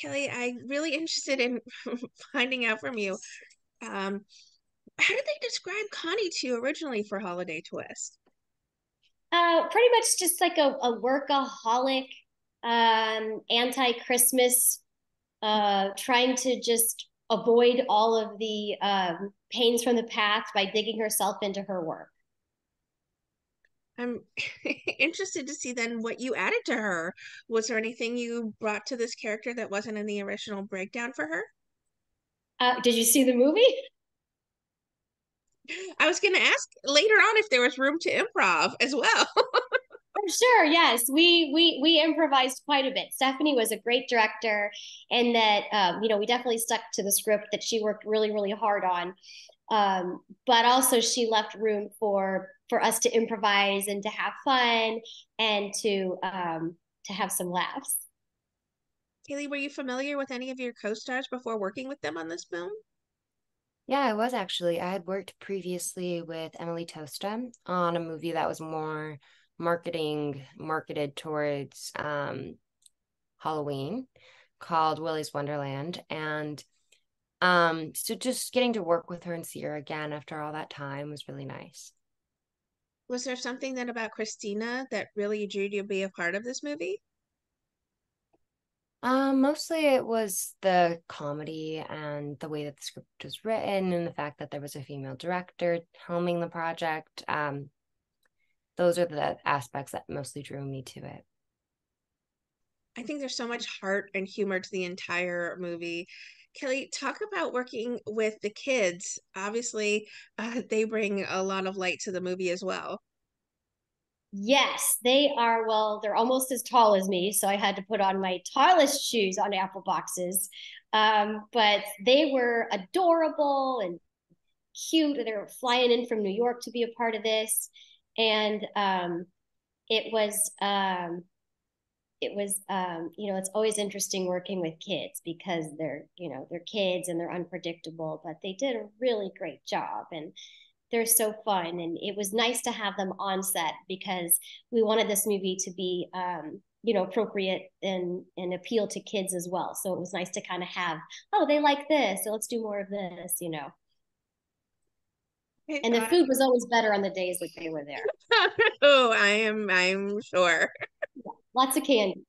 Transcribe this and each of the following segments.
Kelly, I'm really interested in finding out from you. Um, how did they describe Connie to you originally for Holiday Twist? Pretty much just like a workaholic, anti-Christmas, trying to just avoid all of the pains from the past by digging herself into her work. I'm interested to see then what you added to her. Was there anything you brought to this character that wasn't in the original breakdown for her? Did you see the movie? I was going to ask later on if there was room to improv as well. For sure, yes. We improvised quite a bit. Stephanie was a great director, and that we definitely stuck to the script that she worked really hard on. But also she left room for us to improvise and to have fun and to have some laughs. Kaylee, were you familiar with any of your co-stars before working with them on this film? Yeah, I was actually. I had worked previously with Emily Tosta on a movie that was more marketed towards Halloween called Willy's Wonderland. And so just getting to work with her and see her again after all that time was really nice. Was there something then about Christina that really drew you to be a part of this movie? Mostly it was the comedy and the way that the script was written and the fact that there was a female director helming the project. Those are the aspects that mostly drew me to it. I think there's so much heart and humor to the entire movie. Kelly, talk about working with the kids. Obviously, they bring a lot of light to the movie as well. Yes, they are. Well, they're almost as tall as me, so I had to put on my tallest shoes on apple boxes. But they were adorable and cute. They were flying in from New York to be a part of this, and it was it's always interesting working with kids because they're kids and they're unpredictable, but they did a really great job and they're so fun. And it was nice to have them on set because we wanted this movie to be appropriate and appeal to kids as well. So it was nice to kind of have, oh, they like this, so let's do more of this. I And the thought, food was always better on the days that they were there. oh, I'm sure. Lots of candy.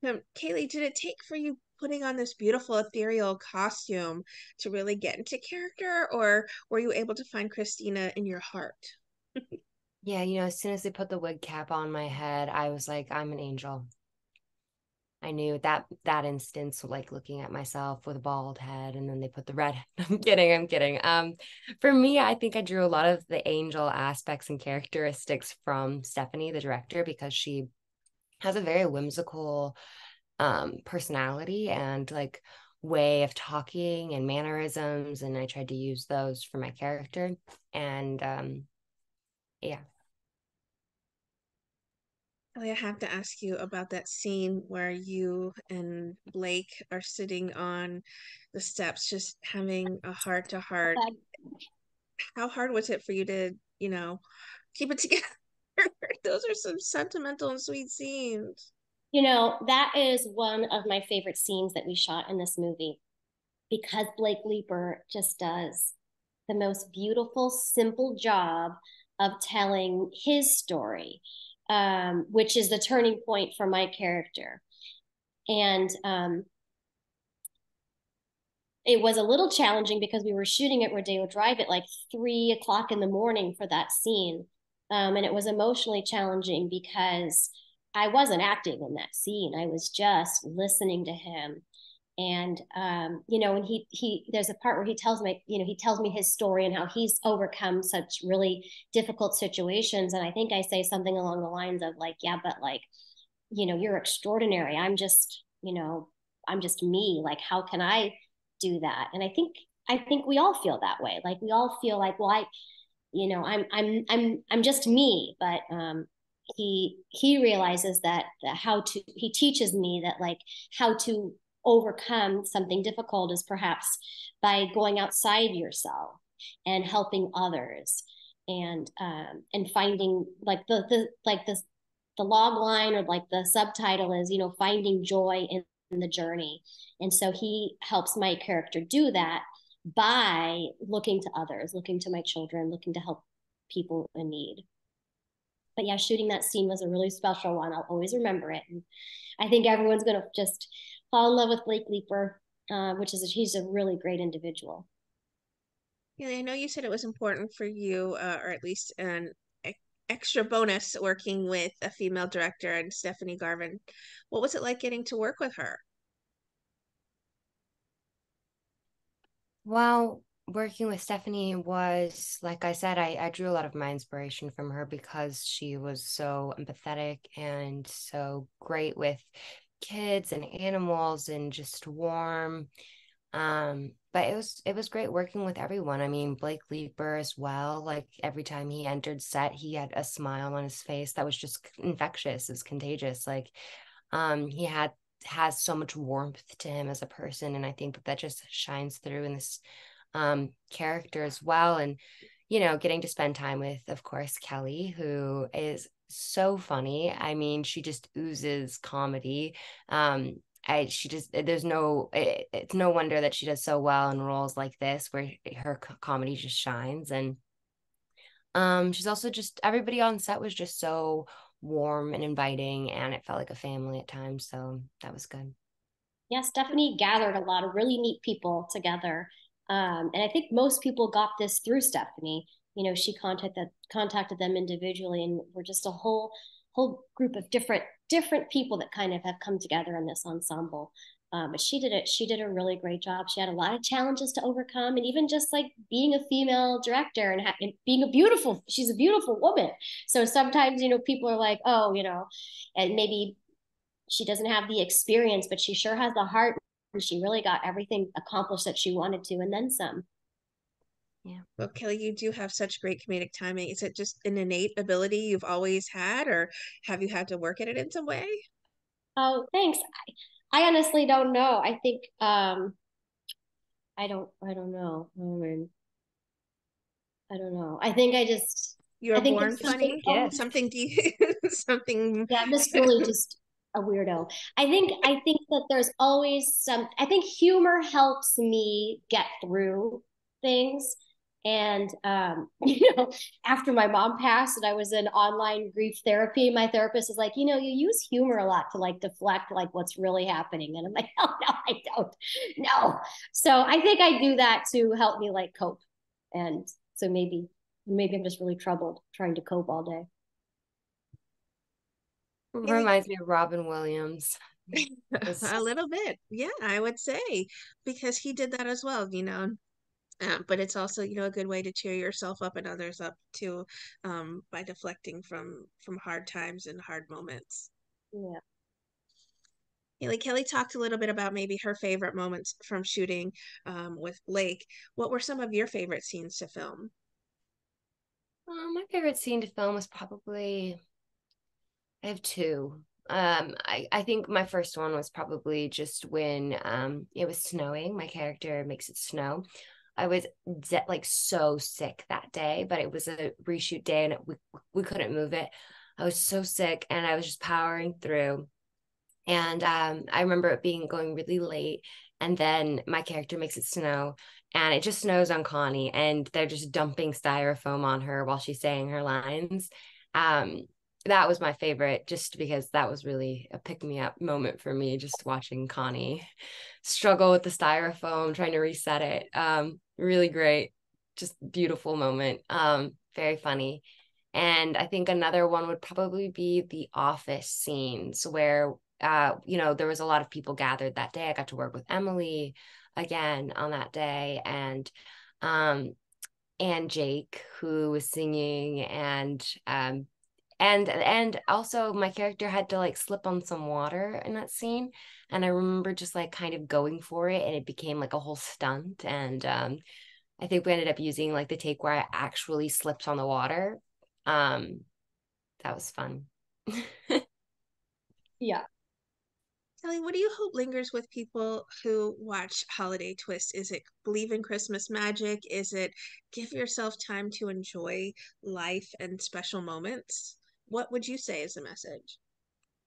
Kaylee, did it take for you putting on this beautiful ethereal costume to really get into character, or were you able to find Christina in your heart? Yeah, as soon as they put the wig cap on my head, I was like, I'm an angel. I knew that instance, like looking at myself with a bald head, and then they put the red. I'm kidding. For me, I think I drew a lot of the angel aspects and characteristics from Stephanie, the director, because she has a very whimsical personality and like way of talking and mannerisms, and I tried to use those for my character. And yeah. I have to ask you about that scene where you and Blake are sitting on the steps, just having a heart to heart. How hard was it for you to, keep it together? Those are some sentimental and sweet scenes. That is one of my favorite scenes that we shot in this movie because Blake Leeper just does the most beautiful, simple job of telling his story, which is the turning point for my character. And it was a little challenging because we were shooting at Rodeo Drive at like 3 o'clock in the morning for that scene. And it was emotionally challenging because I wasn't acting in that scene. I was just listening to him. And there's a part where he tells me his story and how he's overcome such really difficult situations. And I think I say something along the lines of like, yeah, but like, you're extraordinary. I'm just me. Like, how can I do that? And I think we all feel that way. Like we all feel like, well, I'm just me. But he realizes that he teaches me that like how to overcome something difficult is perhaps by going outside yourself and helping others and finding like the log line or like the subtitle is finding joy in the journey. And so he helps my character do that by looking to others, looking to my children, looking to help people in need. But yeah, shooting that scene was a really special one. I'll always remember it. And I think everyone's going to just fall in love with Blake Leeper, he's a really great individual. Yeah, I know you said it was important for you, or at least an extra bonus working with a female director and Stephanie Garvin. What was it like getting to work with her? Well, working with Stephanie was, like I said, I drew a lot of my inspiration from her because she was so empathetic and so great with kids and animals and just warm. But it was great working with everyone. I mean, Blake Leeper as well. Like every time he entered set, he had a smile on his face that was just infectious. It was contagious. Like, he has so much warmth to him as a person, and I think that just shines through in this character as well. And getting to spend time with, of course, Kelly, who is so funny. I mean, she just oozes comedy. She just it's no wonder that she does so well in roles like this where her comedy just shines. And she's also just, everybody on set was just so warm and inviting, and it felt like a family at times, so that was good. Yeah, Stephanie gathered a lot of really neat people together. And I think most people got this through Stephanie. She contacted them individually, and we're just a whole group of different people that kind of have come together in this ensemble. But she did a really great job. She had a lot of challenges to overcome, and even just like being a female director and being she's a beautiful woman. So sometimes, people are like, oh, and maybe she doesn't have the experience, but she sure has the heart. And she really got everything accomplished that she wanted to, and then some. Yeah. Well, Kelly, you do have such great comedic timing. Is it just an innate ability you've always had, or have you had to work at it in some way? Oh, thanks. I honestly don't know. I think I don't know. I don't know. You're I think born there's something. funny? Oh, Gift. Something something yeah, I'm just really just a weirdo. I think that there's always I think humor helps me get through things. And after my mom passed and I was in online grief therapy, my therapist is like, you use humor a lot to like deflect like what's really happening. And I'm like, oh no, I don't. No. So I think I do that to help me like cope. And so maybe I'm just really troubled trying to cope all day. Kelly, Reminds me of Robin Williams. a little bit. Yeah, I would say, because he did that as well, but it's also, a good way to cheer yourself up and others up too, by deflecting from hard times and hard moments. Yeah. Kelly talked a little bit about maybe her favorite moments from shooting, with Blake. What were some of your favorite scenes to film? My favorite scene to film was probably, I have two. I think my first one was probably just when it was snowing. My character makes it snow. I was like so sick that day, but it was a reshoot day and we couldn't move it. I was so sick and I was just powering through. And I remember it being going really late. And then my character makes it snow and it just snows on Connie and they're just dumping styrofoam on her while she's saying her lines. Um, that was my favorite just because that was really a pick me up moment for me, just watching Connie struggle with the styrofoam, trying to reset it. Really great, just beautiful moment. Very funny. And I think another one would probably be the office scenes where there was a lot of people gathered that day. I got to work with Emily again on that day, and Jake, who was singing, and also my character had to like slip on some water in that scene, and I remember just like kind of going for it, and it became like a whole stunt. And I think we ended up using like the take where I actually slipped on the water. um that was fun. Yeah. Kelly, what do you hope lingers with people who watch Holiday Twist? Is it believe in Christmas magic? Is it give yourself time to enjoy life and special moments? What would you say is the message?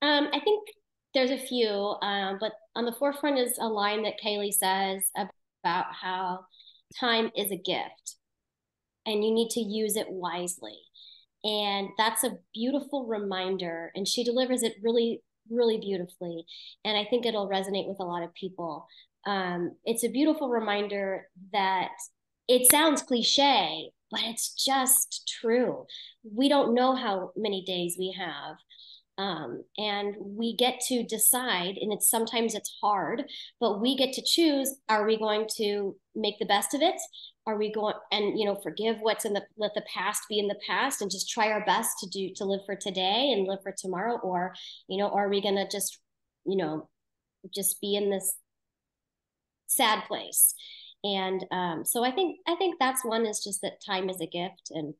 I think there's a few, but on the forefront is a line that Caylee says about how time is a gift and you need to use it wisely. And that's a beautiful reminder. And she delivers it really, really beautifully. And I think it'll resonate with a lot of people. It's a beautiful reminder that it sounds cliche, but it's just true. We don't know how many days we have. And we get to decide, and sometimes it's hard, but we get to choose: are we going to make the best of it? Are we going and forgive what's in let the past be in the past and just try our best to live for today and live for tomorrow? Or are we going to just be in this sad place? And so I think that's one, is just that time is a gift. And